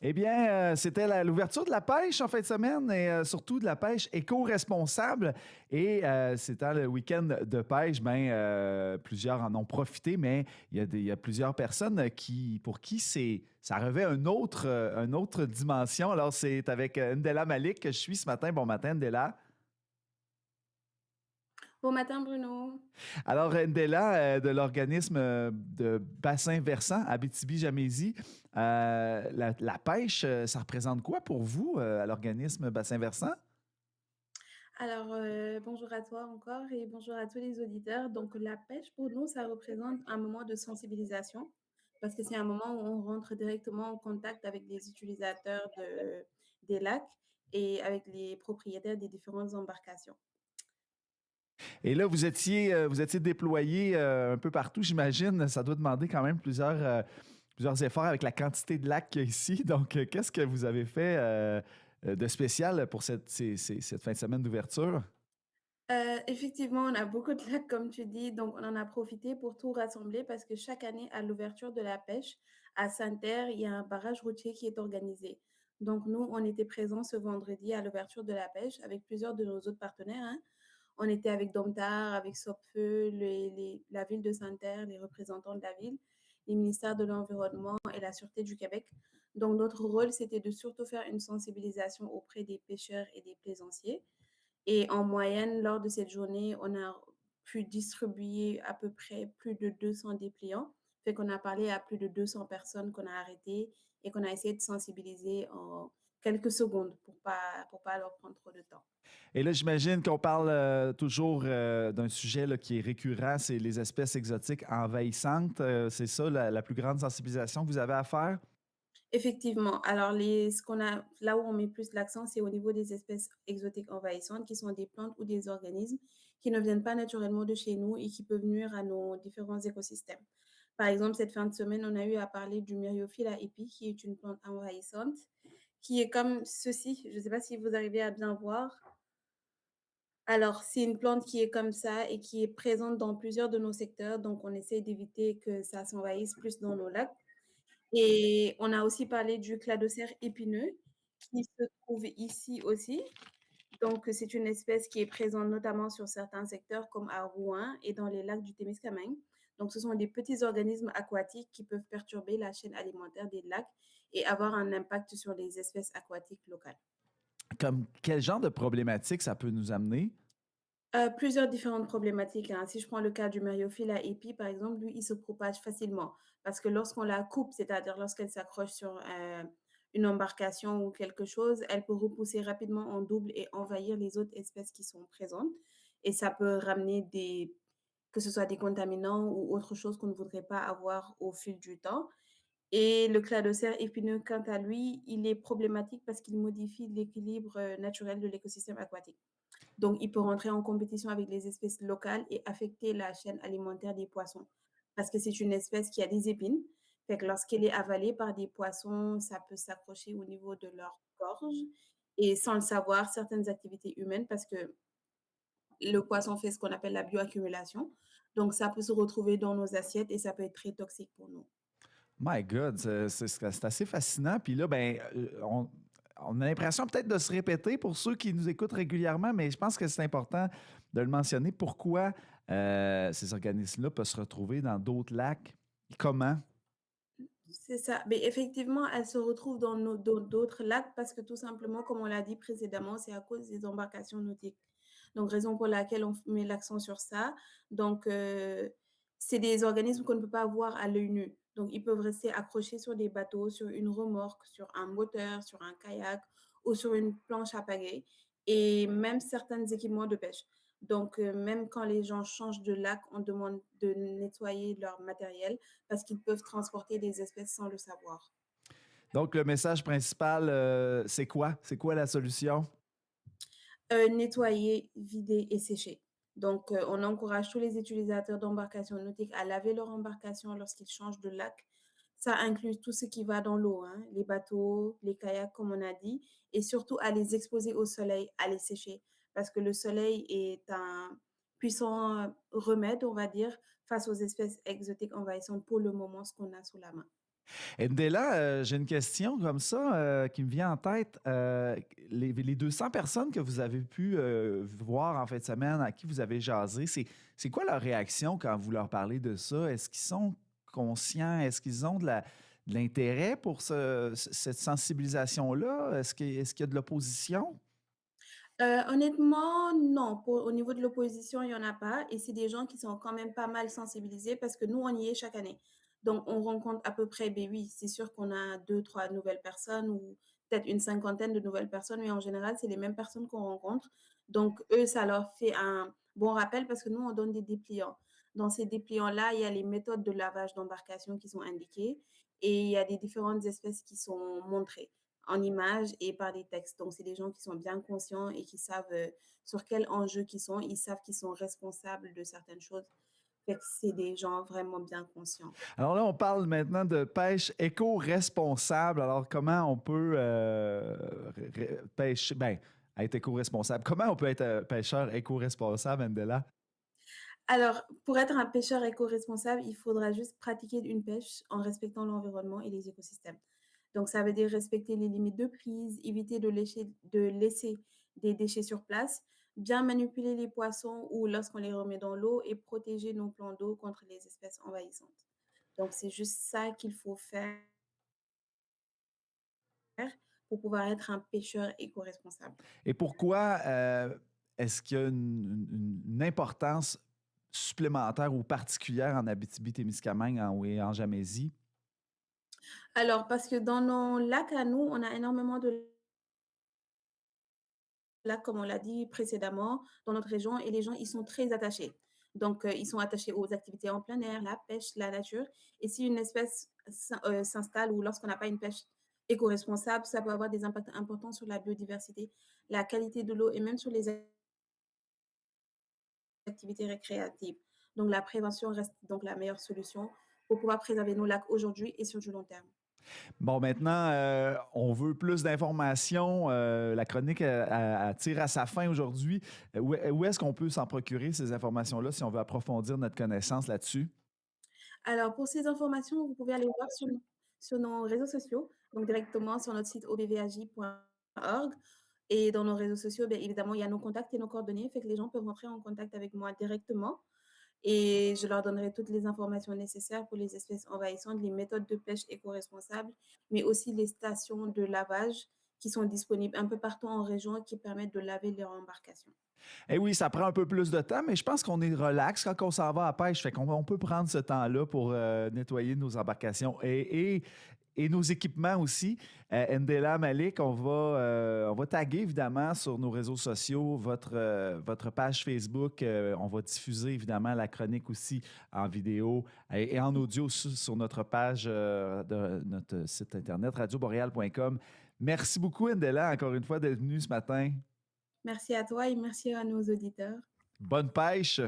Eh bien, c'était l'ouverture de la pêche en fin de semaine et surtout de la pêche éco-responsable. Et c'était le week-end de pêche. Ben, plusieurs en ont profité, mais il y a plusieurs personnes pour qui ça revêt une autre dimension. Alors, c'est avec Ndella Malik que je suis ce matin. Bon matin, Ndella. Bon matin Bruno. Alors, Ndella, de l'organisme de bassin versant Abitibi-Jamésie, la pêche, ça représente quoi pour vous à l'organisme bassin versant? Alors, bonjour à toi encore et bonjour à tous les auditeurs. Donc, la pêche pour nous, ça représente un moment de sensibilisation parce que c'est un moment où on rentre directement en contact avec les utilisateurs des lacs et avec les propriétaires des différentes embarcations. Et là, vous étiez déployé un peu partout, j'imagine. Ça doit demander quand même plusieurs efforts avec la quantité de lacs qu'il y a ici. Donc, qu'est-ce que vous avez fait de spécial pour cette fin de semaine d'ouverture? Effectivement, on a beaucoup de lacs, comme tu dis, donc on en a profité pour tout rassembler parce que chaque année, à l'ouverture de la pêche, à Sainte-Terre, il y a un barrage routier qui est organisé. Donc nous, on était présents ce vendredi à l'ouverture de la pêche avec plusieurs de nos autres partenaires, hein. On était avec Domtar, avec Sopfeu, la ville de Sainte-Terre, les représentants de la ville, les ministères de l'Environnement et la Sûreté du Québec. Donc notre rôle, c'était de surtout faire une sensibilisation auprès des pêcheurs et des plaisanciers et en moyenne, lors de cette journée, on a pu distribuer à peu près plus de 200 dépliants. Fait qu'on a parlé à plus de 200 personnes qu'on a arrêtées et qu'on a essayé de sensibiliser en quelques secondes pour pas leur prendre trop de temps. Et là, j'imagine qu'on parle toujours d'un sujet là, qui est récurrent, c'est les espèces exotiques envahissantes. C'est ça la plus grande sensibilisation que vous avez à faire? Effectivement. Alors, ce qu'on a, là où on met plus l'accent, c'est au niveau des espèces exotiques envahissantes, qui sont des plantes ou des organismes qui ne viennent pas naturellement de chez nous et qui peuvent nuire à nos différents écosystèmes. Par exemple, cette fin de semaine, on a eu à parler du Myriophylla epi, qui est une plante envahissante, qui est comme ceci. Je ne sais pas si vous arrivez à bien voir. Alors, c'est une plante qui est comme ça et qui est présente dans plusieurs de nos secteurs. Donc, on essaie d'éviter que ça s'envahisse plus dans nos lacs. Et on a aussi parlé du cladocère épineux qui se trouve ici aussi. Donc, c'est une espèce qui est présente notamment sur certains secteurs comme à Rouen et dans les lacs du Témiscamingue. Donc, ce sont des petits organismes aquatiques qui peuvent perturber la chaîne alimentaire des lacs et avoir un impact sur les espèces aquatiques locales. Comme quel genre de problématique ça peut nous amener? Plusieurs différentes problématiques, hein. Si je prends le cas du Myriophylla epi, par exemple, lui, il se propage facilement parce que lorsqu'on la coupe, c'est-à-dire lorsqu'elle s'accroche sur, une embarcation ou quelque chose, elle peut repousser rapidement en double et envahir les autres espèces qui sont présentes et ça peut ramener que ce soit des contaminants ou autre chose qu'on ne voudrait pas avoir au fil du temps et le cladocère épineux, quant à lui, il est problématique parce qu'il modifie l'équilibre, naturel de l'écosystème aquatique. Donc, il peut rentrer en compétition avec les espèces locales et affecter la chaîne alimentaire des poissons. Parce que c'est une espèce qui a des épines. Fait que lorsqu'elle est avalée par des poissons, ça peut s'accrocher au niveau de leur gorge. Et sans le savoir, certaines activités humaines, parce que le poisson fait ce qu'on appelle la bioaccumulation. Donc, ça peut se retrouver dans nos assiettes et ça peut être très toxique pour nous. My God, c'est assez fascinant. Puis là, ben, on a l'impression peut-être de se répéter pour ceux qui nous écoutent régulièrement, mais je pense que c'est important de le mentionner. Pourquoi ces organismes-là peuvent se retrouver dans d'autres lacs? Comment? C'est ça. Mais effectivement, elle se retrouve dans d'autres lacs parce que tout simplement, comme on l'a dit précédemment, c'est à cause des embarcations nautiques. Donc, raison pour laquelle on met l'accent sur ça. Donc, c'est des organismes qu'on ne peut pas voir à l'œil nu. Donc, ils peuvent rester accrochés sur des bateaux, sur une remorque, sur un moteur, sur un kayak ou sur une planche à pagaie et même certains équipements de pêche. Donc, même quand les gens changent de lac, on demande de nettoyer leur matériel parce qu'ils peuvent transporter des espèces sans le savoir. Donc, le message principal, c'est quoi? C'est quoi la solution? Nettoyer, vider et sécher. Donc, on encourage tous les utilisateurs d'embarcations nautiques à laver leur embarcation lorsqu'ils changent de lac. Ça inclut tout ce qui va dans l'eau, hein, les bateaux, les kayaks, comme on a dit, et surtout à les exposer au soleil, à les sécher, parce que le soleil est un puissant remède, on va dire, face aux espèces exotiques envahissantes pour le moment, ce qu'on a sous la main. Ndela, j'ai une question comme ça qui me vient en tête. Les 200 personnes que vous avez pu voir en fin de semaine, à qui vous avez jasé, c'est quoi leur réaction quand vous leur parlez de ça? Est-ce qu'ils sont conscients? Est-ce qu'ils ont de l'intérêt pour cette sensibilisation-là? Est-ce qu'il y a de l'opposition? Honnêtement, non. Au niveau de l'opposition, il y en a pas et c'est des gens qui sont quand même pas mal sensibilisés parce que nous, on y est chaque année. Donc on rencontre à peu près, beh, oui, c'est sûr qu'on a 2, 3 nouvelles personnes ou peut-être une cinquantaine de nouvelles personnes, mais en général, c'est les mêmes personnes qu'on rencontre. Donc eux, ça leur fait un bon rappel parce que nous, on donne des dépliants. Dans ces dépliants-là, il y a les méthodes de lavage d'embarcation qui sont indiquées et il y a des différentes espèces qui sont montrées en images et par des textes. Donc, c'est des gens qui sont bien conscients et qui savent sur quel enjeu ils sont. Ils savent qu'ils sont responsables de certaines choses. Fait que c'est des gens vraiment bien conscients. Alors là, on parle maintenant de pêche éco-responsable. Alors, comment on peut pêcher, ben, être éco-responsable? Comment on peut être pêcheur éco-responsable, Ndela? Alors, pour être un pêcheur éco-responsable, il faudra juste pratiquer une pêche en respectant l'environnement et les écosystèmes. Donc, ça veut dire respecter les limites de prise, éviter de laisser des déchets sur place, bien manipuler les poissons ou lorsqu'on les remet dans l'eau et protéger nos plans d'eau contre les espèces envahissantes. Donc, c'est juste ça qu'il faut faire pour pouvoir être un pêcheur éco-responsable. Et pourquoi est-ce qu'il y a une importance supplémentaire ou particulière en Abitibi-Témiscamingue et en Jamésie? Alors, parce que dans nos lacs à nous, on a énormément de lacs, comme on l'a dit précédemment, dans notre région et les gens, ils sont très attachés. Donc, ils sont attachés aux activités en plein air, la pêche, la nature. Et si une espèce s'installe ou lorsqu'on n'a pas une pêche éco-responsable, ça peut avoir des impacts importants sur la biodiversité, la qualité de l'eau et même sur les activités récréatives. Donc, la prévention reste donc la meilleure solution pour pouvoir préserver nos lacs aujourd'hui et sur du long terme. Bon, maintenant, on veut plus d'informations. La chronique tire à sa fin aujourd'hui. Où est-ce qu'on peut s'en procurer ces informations-là si on veut approfondir notre connaissance là-dessus? Alors, pour ces informations, vous pouvez aller voir sur nos réseaux sociaux, donc directement sur notre site obvaj.org. Et dans nos réseaux sociaux, bien évidemment, il y a nos contacts et nos coordonnées, fait que les gens peuvent rentrer en contact avec moi directement et je leur donnerai toutes les informations nécessaires pour les espèces envahissantes, les méthodes de pêche éco-responsables, mais aussi les stations de lavage qui sont disponibles un peu partout en région et qui permettent de laver leur embarcation. Eh oui, ça prend un peu plus de temps, mais je pense qu'on est relax quand on s'en va à la pêche. Fait qu'on on peut prendre ce temps-là pour nettoyer nos embarcations et nos équipements aussi. Ndela Malik, on va taguer évidemment sur nos réseaux sociaux votre page Facebook. On va diffuser évidemment la chronique aussi en vidéo et en audio sur notre page de notre site internet radioboréal.com. Merci beaucoup, Ndela, encore une fois, d'être venue ce matin. Merci à toi et merci à nos auditeurs. Bonne pêche!